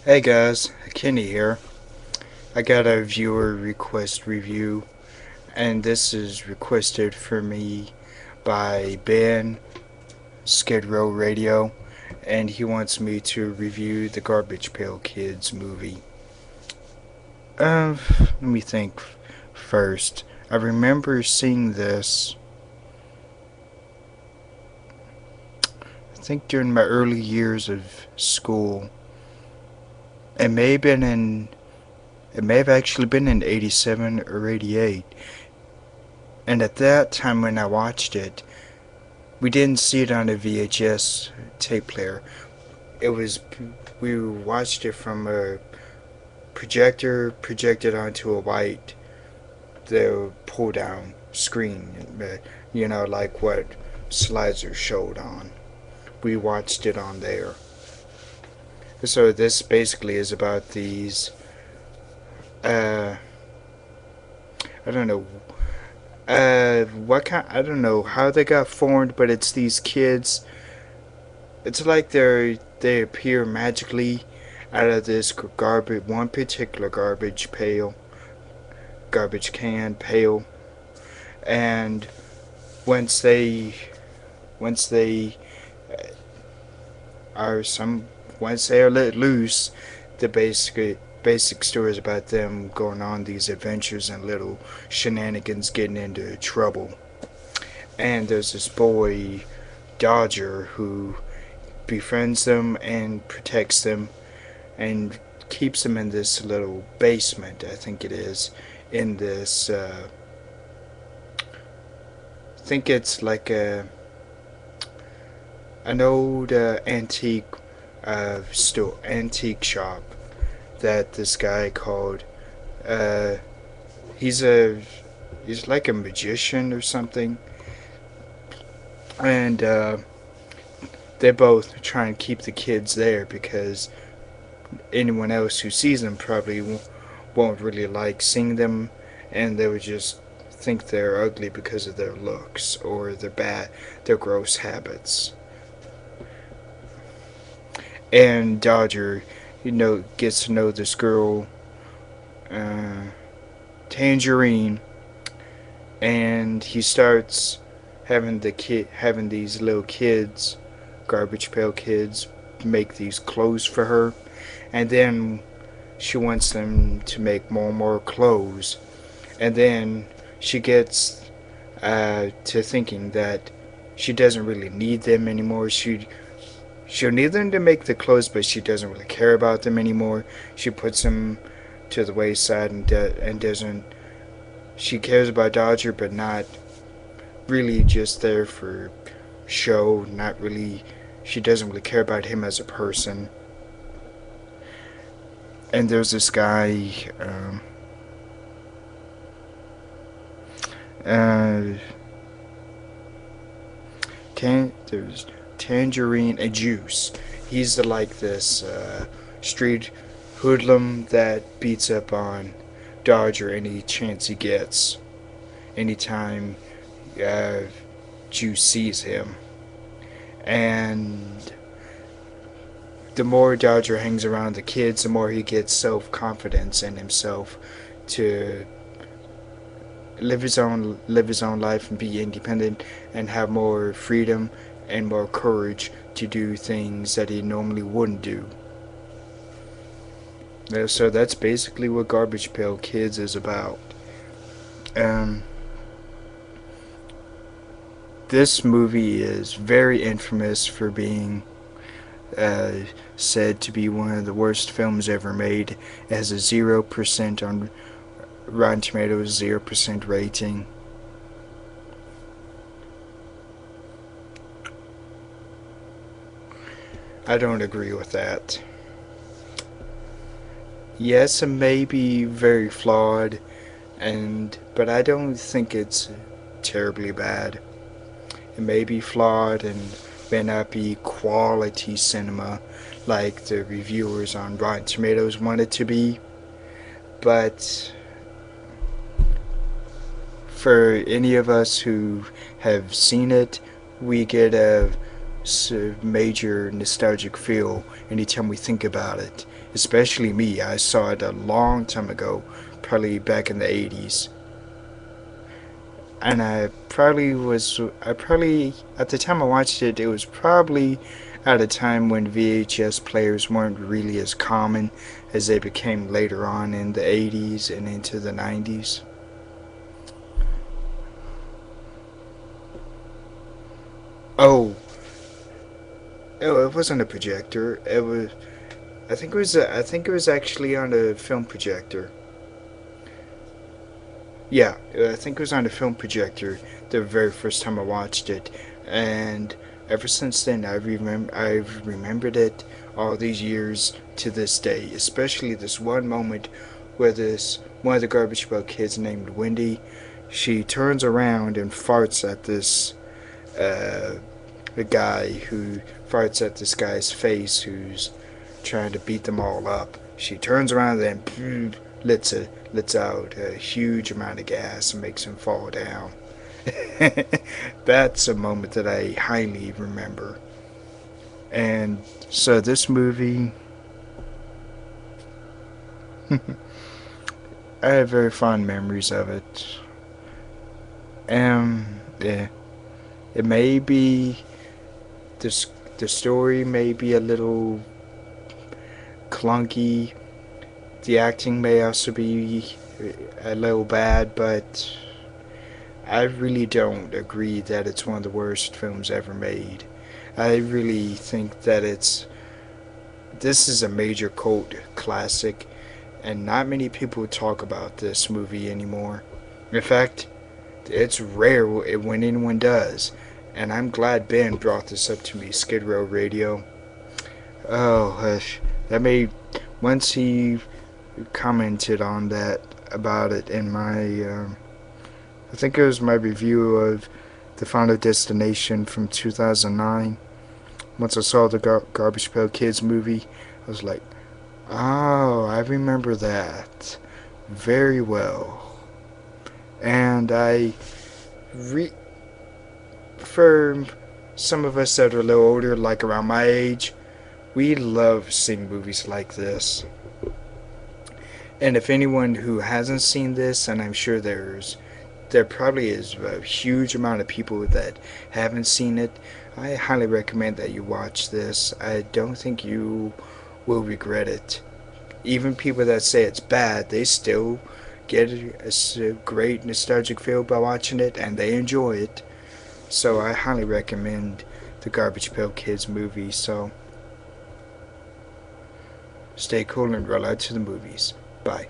Hey guys, Kenny here. I got a viewer request review, and this is requested for me by Ben Skid Row Radio, and he wants me to review the Garbage Pail Kids movie. Let me think first. I remember seeing this, I think during my early years of school. It may have been in It may have actually been in 87 or 88. And at that time when I watched it, we didn't see it on a VHS tape player. It was we watched it from a projector projected onto a white the pull down screen, like what slides are showed on. We watched it on there. So this basically is about these I don't know I don't know how they got formed, but it's these kids. It's like they appear magically out of this one particular garbage can pail, and once they once they are some once they are let loose, the basic stories about them going on these adventures and little shenanigans, getting into trouble. And there's this boy, Dodger, who befriends them and protects them and keeps them in this little basement, I think it is, in this, I think it's like an old antique shop that this guy called, uh, he's a he's like a magician or something, and they both try and keep the kids there because anyone else who sees them probably won't really like seeing them, and they would just think they're ugly because of their looks or their gross habits. And Dodger, gets to know this girl, uh, Tangerine, and he starts having these little kids, garbage pail kids, make these clothes for her, and then she wants them to make more and more clothes, and then she gets to thinking that she doesn't really need them anymore. She'll need them to make the clothes, but she doesn't really care about them anymore. She puts them to the wayside and doesn't. She cares about Dodger, but not really, just there for show. Not really. She doesn't really care about him as a person. And there's this guy. Uh, there's Tangerine a Juice. He's like this street hoodlum that beats up on Dodger any chance he gets. Anytime uh, Juice sees him. And the more Dodger hangs around the kids, the more he gets self-confidence in himself to live his own life and be independent and have more freedom and more courage to do things that he normally wouldn't do. So that's basically what Garbage Pail Kids is about. This movie is very infamous for being said to be one of the worst films ever made. It has a 0% on Rotten Tomatoes, 0% rating. I don't agree with that. Yes, it may be very flawed, but I don't think it's terribly bad. It may be flawed and may not be quality cinema like the reviewers on Rotten Tomatoes want it to be, but for any of us who have seen it, we get a major nostalgic feel anytime we think about it. Especially me. I saw it a long time ago, probably back in the 80s. And I probably, at the time I watched it, it was probably at a time when VHS players weren't really as common as they became later on in the 80s and into the 90s. Oh, it wasn't a projector. I think it was actually on a film projector. Yeah, I think it was on a film projector the very first time I watched it, and ever since then I've remembered it all these years to this day. Especially this one moment where this one of the Garbage Pail kids named Wendy, she turns around and farts at this uh, the guy who farts at this guy's face who's trying to beat them all up. She turns around and then lets out a huge amount of gas and makes him fall down. That's a moment that I highly remember. And so this movie, I have very fond memories of it. Yeah, it may be this the story may be a little clunky. The acting may also be a little bad, but I really don't agree that it's one of the worst films ever made. I really think that this is a major cult classic, and not many people talk about this movie anymore. In fact, it's rare when anyone does, and I'm glad Ben brought this up to me, Skid Row Radio. Oh, hush. That made once he commented on that about it in my I think it was my review of the Final Destination from 2009. Once I saw the Garbage Pail Kids movie, I was like, oh, I remember that very well. And for some of us that are a little older, like around my age, we love seeing movies like this. And if anyone who hasn't seen this, and I'm sure there probably is a huge amount of people that haven't seen it, I highly recommend that you watch this. I don't think you will regret it. Even people that say it's bad, they still get a great nostalgic feel by watching it, and they enjoy it. So I highly recommend the Garbage Pail Kids movie. So stay cool and roll out to the movies. Bye.